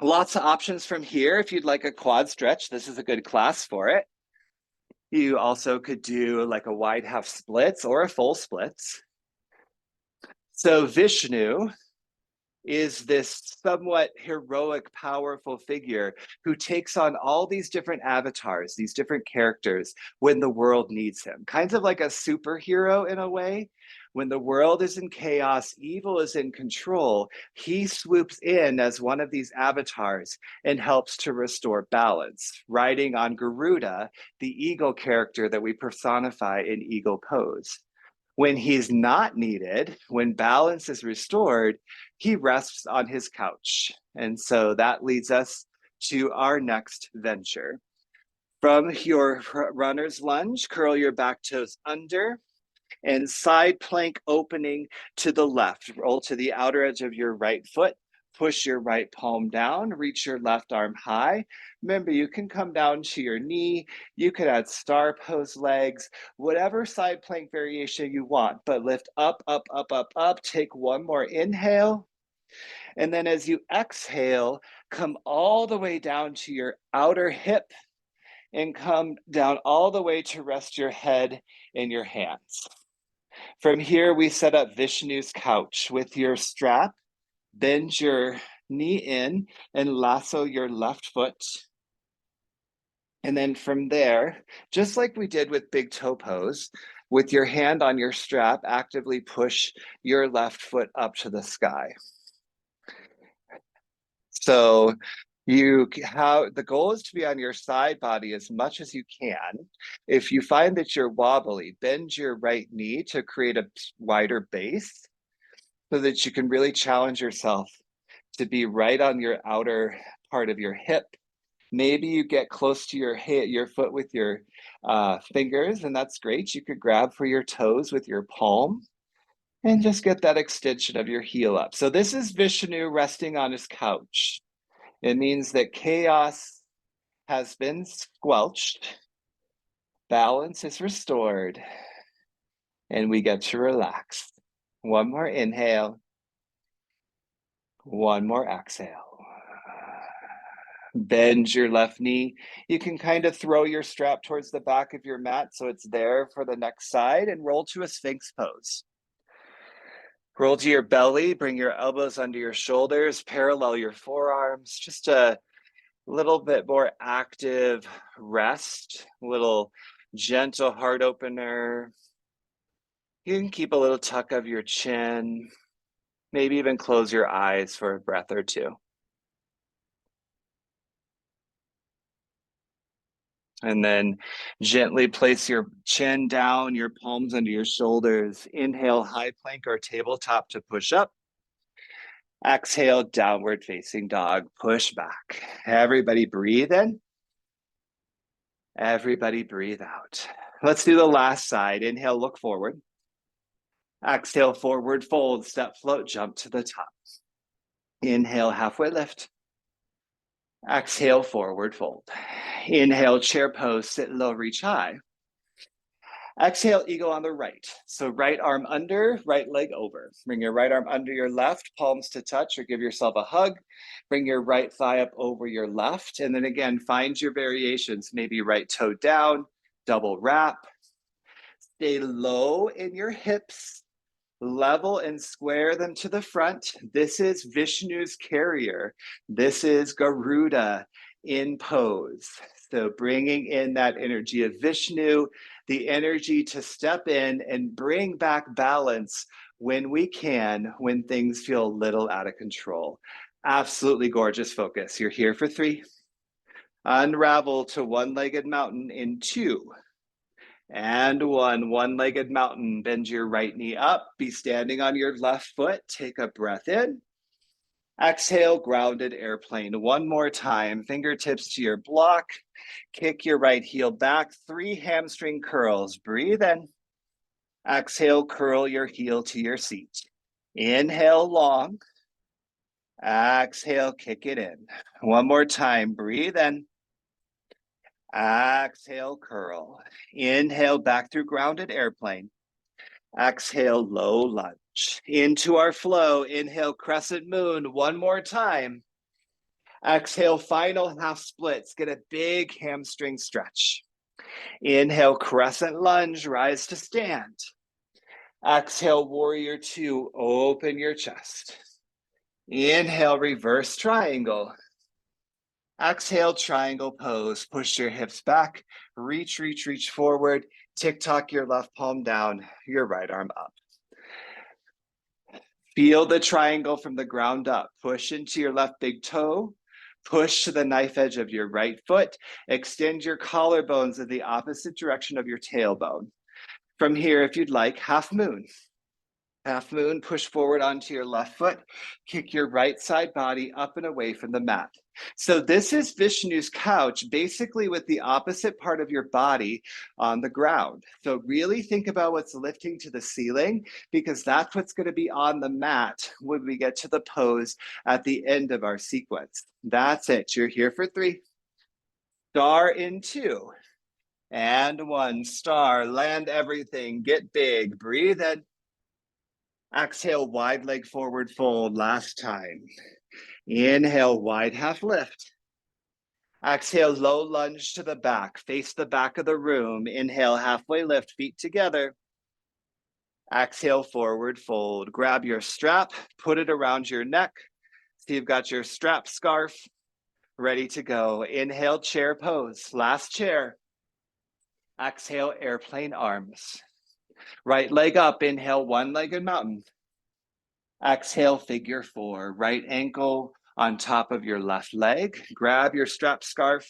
Lots of options from here. If you'd like a quad stretch, this is a good class for it. You also could do like a wide half splits or a full splits. So Vishnu is this somewhat heroic, powerful figure who takes on all these different avatars, these different characters when the world needs him. Kind of like a superhero in a way. When the world is in chaos, evil is in control, he swoops in as one of these avatars and helps to restore balance, riding on Garuda, the eagle character that we personify in eagle pose. When he's not needed, when balance is restored, he rests on his couch. And so that leads us to our next venture. From your runner's lunge, curl your back toes under and side plank opening to the left. Roll to the outer edge of your right foot. Push your right palm down, reach your left arm high. Remember, you can come down to your knee. You could add star pose legs, whatever side plank variation you want, but lift up, up, up, up, up. Take 1 more inhale. And then as you exhale, come all the way down to your outer hip and come down all the way to rest your head in your hands. From here, we set up Vishnu's couch with your strap. Bend your knee in, and lasso your left foot. And then from there, just like we did with big toe pose, with your hand on your strap, actively push your left foot up to the sky. So the goal is to be on your side body as much as you can. If you find that you're wobbly, bend your right knee to create a wider base so that you can really challenge yourself to be right on your outer part of your hip. Maybe you get close to your foot with your fingers, and that's great. You could grab for your toes with your palm and just get that extension of your heel up. So this is Vishnu resting on his couch. It means that chaos has been squelched, balance is restored, and we get to relax. One more inhale, one more exhale. Bend your left knee. You can kind of throw your strap towards the back of your mat so it's there for the next side, and roll to a Sphinx pose. Roll to your belly, bring your elbows under your shoulders, parallel your forearms, just a little bit more active rest, a little gentle heart opener. You can keep a little tuck of your chin, maybe even close your eyes for a breath or two. And then gently place your chin down, your palms under your shoulders. Inhale, high plank or tabletop to push up. Exhale, downward facing dog, push back. Everybody breathe in. Everybody breathe out. Let's do the last side. Inhale, look forward. Exhale, forward fold, step float, jump to the top. Inhale, halfway lift. Exhale, forward fold. Inhale, chair pose, sit low, reach high. Exhale, eagle on the right. So right arm under, right leg over. Bring your right arm under your left, palms to touch, or give yourself a hug. Bring your right thigh up over your left. And then again, find your variations. Maybe right toe down, double wrap. Stay low in your hips. Level and square them to the front. This is Vishnu's carrier. This is Garuda in pose. So bringing in that energy of Vishnu, the energy to step in and bring back balance when we can, when things feel a little out of control. Absolutely gorgeous focus. You're here for 3. Unravel to one-legged mountain in 2. And 1, one-legged mountain. Bend your right knee up. Be standing on your left foot. Take a breath in. Exhale, grounded airplane. One more time. Fingertips to your block. Kick your right heel back. 3 hamstring curls. Breathe in. Exhale, curl your heel to your seat. Inhale long. Exhale, kick it in. One more time. Breathe in. Exhale, curl. Inhale, back through grounded airplane. Exhale, low lunge. Into our flow. Inhale, crescent moon. One more time. Exhale, final half splits. Get a big hamstring stretch. Inhale, crescent lunge. Rise to stand. Exhale, warrior 2. Open your chest. Inhale, reverse triangle. Exhale, triangle pose. Push your hips back. Reach, reach, reach forward. Tick-tock your left palm down, your right arm up. Feel the triangle from the ground up. Push into your left big toe. Push to the knife edge of your right foot. Extend your collarbones in the opposite direction of your tailbone. From here, if you'd like, half moon. Half moon, push forward onto your left foot. Kick your right side body up and away from the mat. So this is Vishnu's couch, basically with the opposite part of your body on the ground. So really think about what's lifting to the ceiling, because that's what's going to be on the mat when we get to the pose at the end of our sequence. That's it. You're here for 3. Star in 2. And 1. Star. Land everything. Get big. Breathe in. Exhale, wide leg forward fold. Last time. Inhale, wide half lift. Exhale, low lunge to the back. Face the back of the room. Inhale, halfway lift, feet together. Exhale, forward fold. Grab your strap, put it around your neck. So you've got your strap scarf ready to go. Inhale, chair pose. Last chair. Exhale, airplane arms. Right leg up. Inhale, one-legged mountain. Exhale, figure four. Right ankle on top of your left leg. Grab your strap scarf.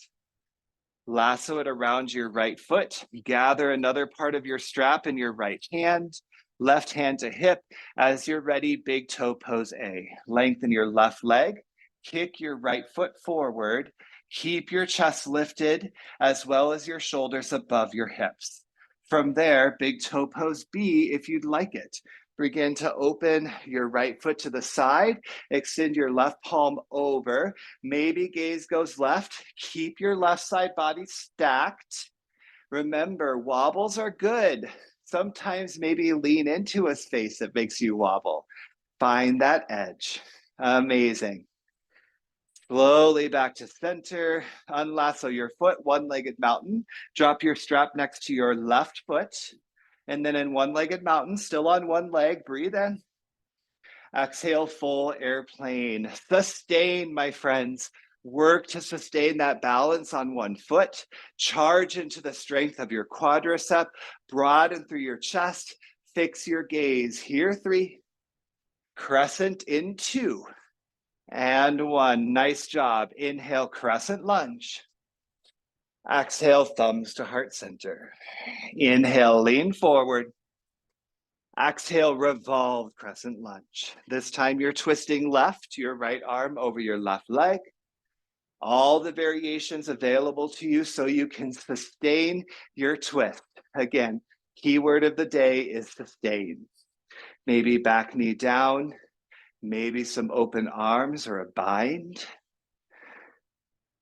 Lasso it around your right foot. Gather another part of your strap in your right hand. Left hand to hip. As you're ready, big toe pose A. Lengthen your left leg. Kick your right foot forward. Keep your chest lifted as well as your shoulders above your hips. From there, big toe pose B if you'd like it. Begin to open your right foot to the side. Extend your left palm over. Maybe gaze goes left. Keep your left side body stacked. Remember, wobbles are good. Sometimes maybe lean into a space that makes you wobble. Find that edge. Amazing. Slowly back to center. Unlasso your foot, one-legged mountain. Drop your strap next to your left foot. And then in one-legged mountain, still on one leg, breathe in. Exhale, full airplane. Sustain, my friends. Work to sustain that balance on one foot. Charge into the strength of your quadricep. Broaden through your chest. Fix your gaze. Here, 3. Crescent in 2. And 1. Nice job. Inhale, crescent lunge. Exhale, thumbs to heart center. Inhale, lean forward. Exhale, revolve crescent lunge. This time you're twisting left, your right arm over your left leg. All the variations available to you so you can sustain your twist. Again, keyword of the day is sustain. Maybe back knee down, maybe some open arms or a bind.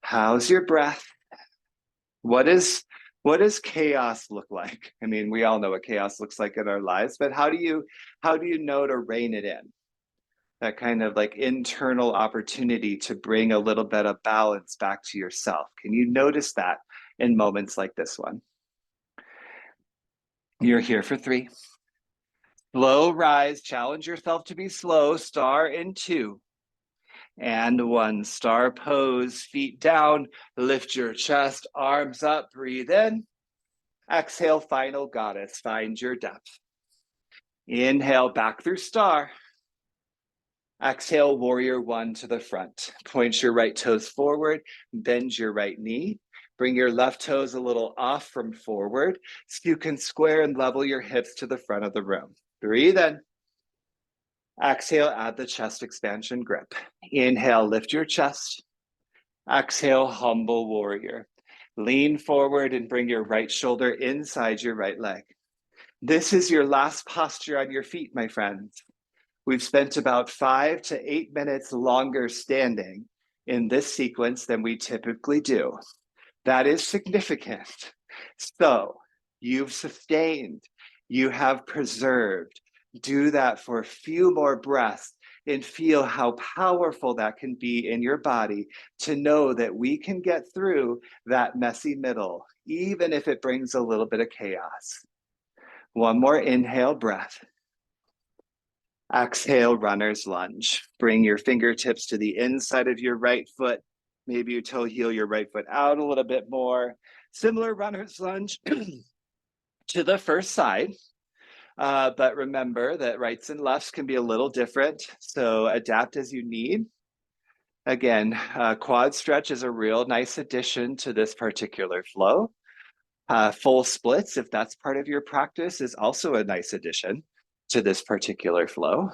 How's your breath? What does chaos look like? I mean, we all know what chaos looks like in our lives, but how do you know to rein it in? That kind of like internal opportunity to bring a little bit of balance back to yourself. Can you notice that in moments like this one? You're here for 3. Slow rise, challenge yourself to be slow, star in 2. And 1, star pose, feet down, lift your chest, arms up, breathe in. Exhale, final goddess, find your depth. Inhale, back through star. Exhale, warrior 1 to the front. Point your right toes forward, bend your right knee. Bring your left toes a little off from forward so you can square and level your hips to the front of the room. Breathe in. Exhale, add the chest expansion grip. Inhale, lift your chest. Exhale, humble warrior. Lean forward and bring your right shoulder inside your right leg. This is your last posture on your feet, my friends. We've spent about 5 to 8 minutes longer standing in this sequence than we typically do. That is significant. So you've sustained, you have preserved. Do that for a few more breaths and feel how powerful that can be in your body to know that we can get through that messy middle, even if it brings a little bit of chaos. One more inhale breath. Exhale, runner's lunge. Bring your fingertips to the inside of your right foot. Maybe you toe heel your right foot out a little bit more. Similar runner's lunge to the first side. But remember that rights and lefts can be a little different. So adapt as you need. Again, quad stretch is a real nice addition to this particular flow. Full splits, if that's part of your practice, is also a nice addition to this particular flow.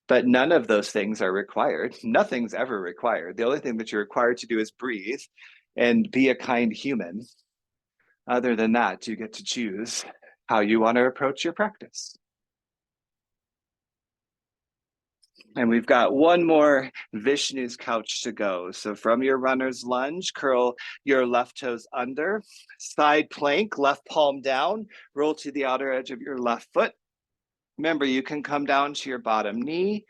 But none of those things are required. Nothing's ever required. The only thing that you're required to do is breathe and be a kind human. Other than that, you get to choose how you want to approach your practice. And we've got one more Vishnu's couch to go. So from your runner's lunge, curl your left toes under, side plank, left palm down, roll to the outer edge of your left foot. Remember, you can come down to your bottom knee,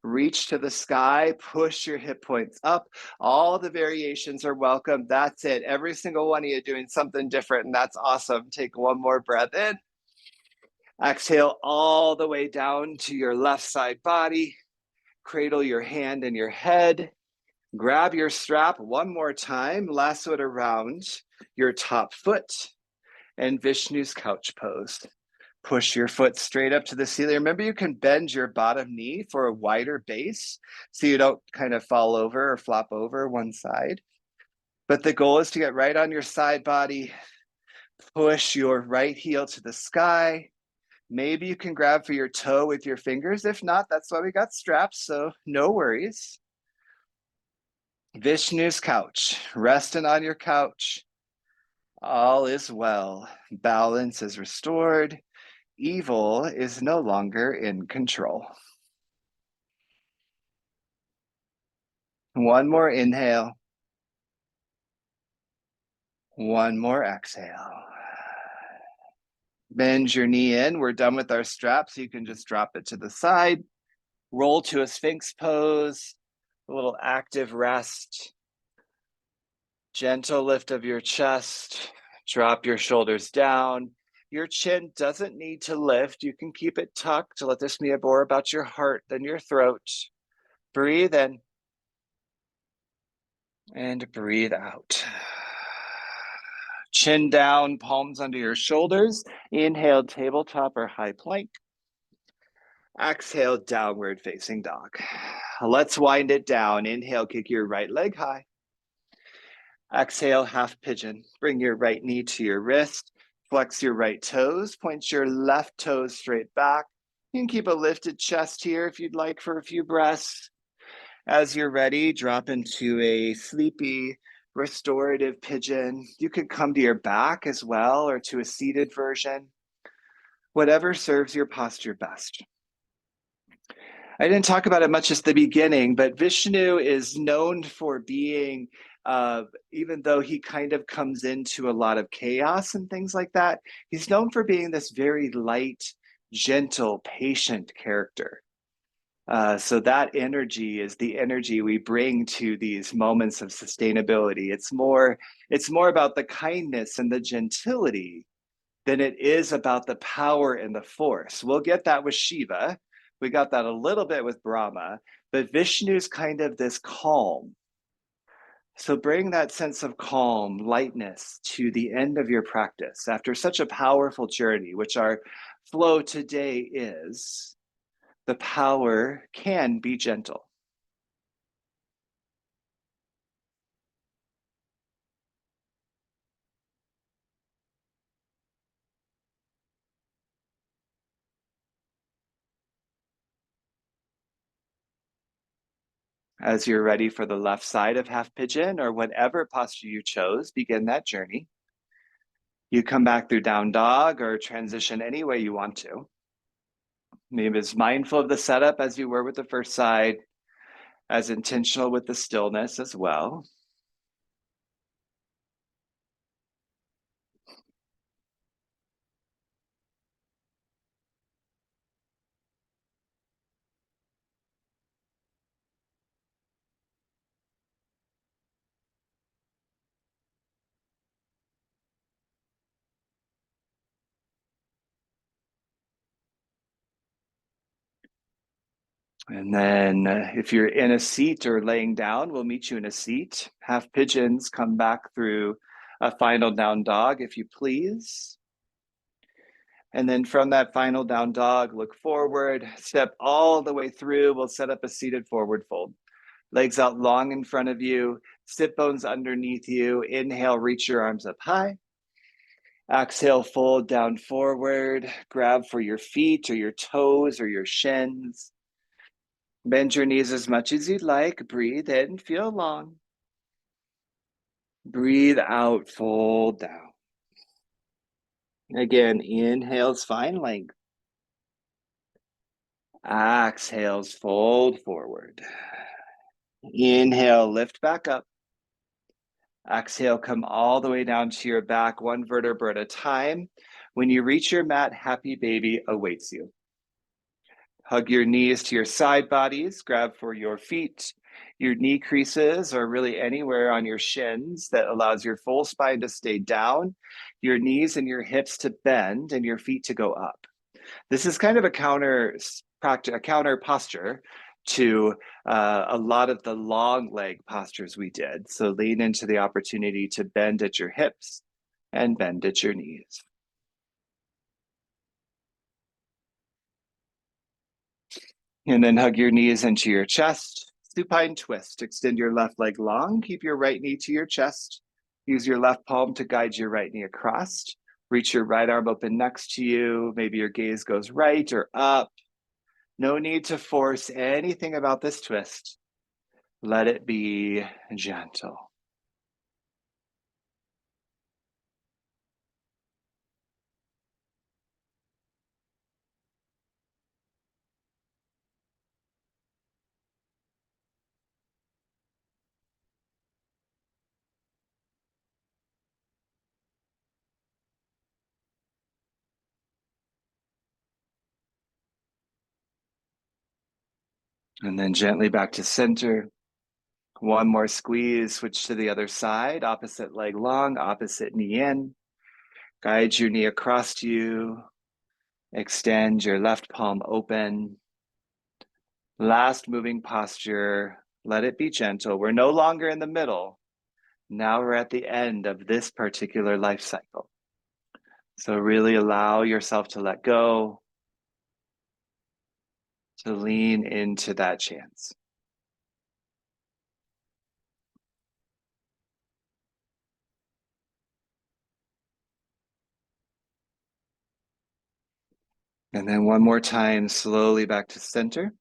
reach to the sky, push your hip points up. All the variations are welcome. That's it. Every single one of you doing something different, and that's awesome. Take one more breath in. Exhale all the way down to your left side body. Cradle your hand in your head. Grab your strap one more time, lasso it around your top foot, and Vishnu's couch pose. Push your foot straight up to the ceiling. Remember, you can bend your bottom knee for a wider base so you don't kind of fall over or flop over one side. But the goal is to get right on your side body. Push your right heel to the sky. Maybe you can grab for your toe with your fingers. If not, that's why we got straps, so no worries. Vishnu's couch, resting on your couch. All is well. Balance is restored. Evil is no longer in control. One more inhale. One more exhale. Bend your knee in. We're done with our straps. So you can just drop it to the side. Roll to a Sphinx pose. A little active rest. Gentle lift of your chest. Drop your shoulders down. Your chin doesn't need to lift. You can keep it tucked. Let this be more about your heart than your throat. Breathe in. And breathe out. Chin down, palms under your shoulders. Inhale, tabletop or high plank. Exhale, downward facing dog. Let's wind it down. Inhale, kick your right leg high. Exhale, half pigeon. Bring your right knee to your wrist. Flex your right toes. Point your left toes straight back. You can keep a lifted chest here if you'd like for a few breaths. As you're ready, drop into a sleepy, restorative pigeon. You could come to your back as well or to a seated version. Whatever serves your posture best. I didn't talk about it much at the beginning, but Vishnu is known for being, even though he kind of comes into a lot of chaos and things like that, he's known for being this very light, gentle, patient character. So that energy is the energy we bring to these moments of sustainability. It's more about the kindness and the gentility than it is about the power and the force. We'll get that with Shiva. We got that a little bit with Brahma, but Vishnu's kind of this calm. So bring that sense of calm, lightness to the end of your practice after such a powerful journey, which our flow today is. The power can be gentle. As you're ready for the left side of half pigeon or whatever posture you chose, begin that journey. You come back through down dog or transition any way you want to. Maybe as mindful of the setup as you were with the first side, as intentional with the stillness as well. And then if you're in a seat or laying down, we'll meet you in a seat. Half pigeons come back through a final down dog, if you please. And then from that final down dog, look forward, step all the way through. We'll set up a seated forward fold. Legs out long in front of you, sit bones underneath you. Inhale, reach your arms up high. Exhale, fold down forward. Grab for your feet or your toes or your shins. Bend your knees as much as you'd like. Breathe in, feel long. Breathe out, fold down. Again, inhales, find length. Exhales, fold forward. Inhale, lift back up. Exhale, come all the way down to your back, one vertebra at a time. When you reach your mat, happy baby awaits you. Hug your knees to your side bodies, grab for your feet, your knee creases, or really anywhere on your shins that allows your full spine to stay down, your knees and your hips to bend, and your feet to go up. This is kind of a counter posture to a lot of the long leg postures we did. So lean into the opportunity to bend at your hips and bend at your knees. And then hug your knees into your chest. Supine twist. Extend your left leg long. Keep your right knee to your chest. Use your left palm to guide your right knee across. Reach your right arm open next to you. Maybe your gaze goes right or up. No need to force anything about this twist. Let it be gentle. And then gently back to center. One more squeeze, switch to the other side, opposite leg long, opposite knee in. Guide your knee across to you. Extend your left palm open. Last moving posture. Let it be gentle. We're no longer in the middle. Now we're at the end of this particular life cycle. So really allow yourself to let go, to lean into that chance. And then one more time, slowly back to center.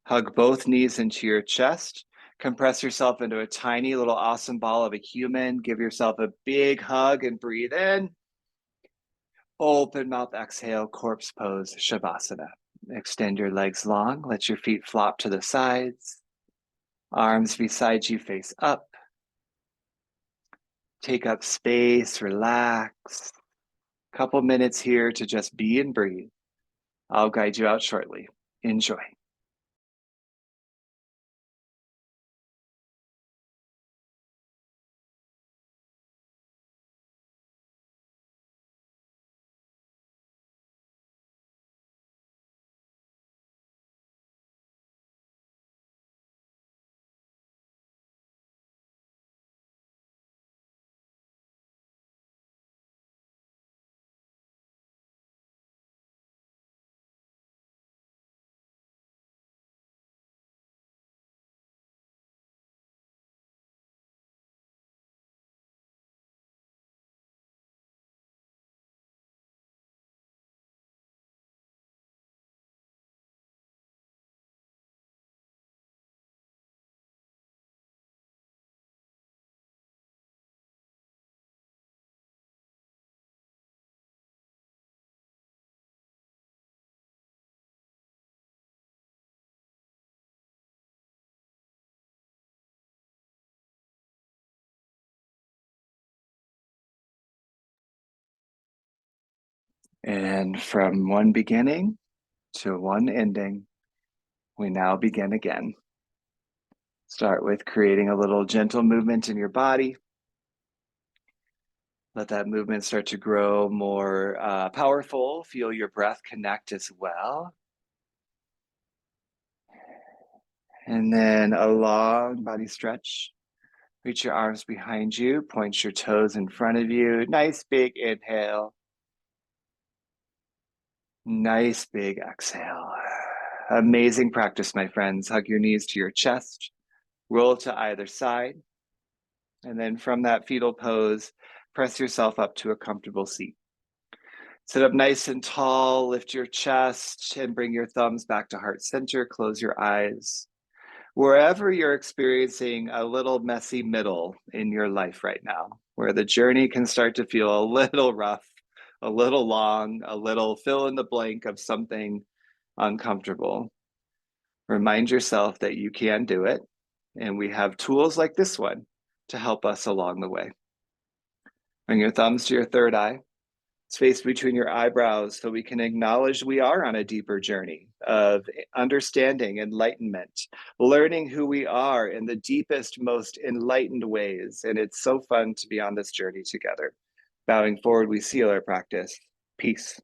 Hug both knees into your chest. Compress yourself into a tiny little awesome ball of a human. Give yourself a big hug and breathe in. Open mouth, exhale, corpse pose, Shavasana. Extend your legs long. Let your feet flop to the sides. Arms beside you, face up. Take up space, relax. Couple minutes here to just be and breathe. I'll guide you out shortly. Enjoy. And from one beginning to one ending, we now begin again. Start with creating a little gentle movement in your body. Let that movement start to grow more powerful. Feel your breath connect as well. And then a long body stretch. Reach your arms behind you, point your toes in front of you. Nice big inhale. Nice big exhale. Amazing practice, my friends. Hug your knees to your chest. Roll to either side. And then from that fetal pose, press yourself up to a comfortable seat. Sit up nice and tall, lift your chest, and bring your thumbs back to heart center. Close your eyes. Wherever you're experiencing a little messy middle in your life right now, where the journey can start to feel a little rough, a little long, a little fill in the blank of something uncomfortable, remind yourself that you can do it. And we have tools like this one to help us along the way. Bring your thumbs to your third eye, space between your eyebrows, so we can acknowledge we are on a deeper journey of understanding, enlightenment, learning who we are in the deepest, most enlightened ways. And it's so fun to be on this journey together. Bowing forward, we seal our practice. Peace.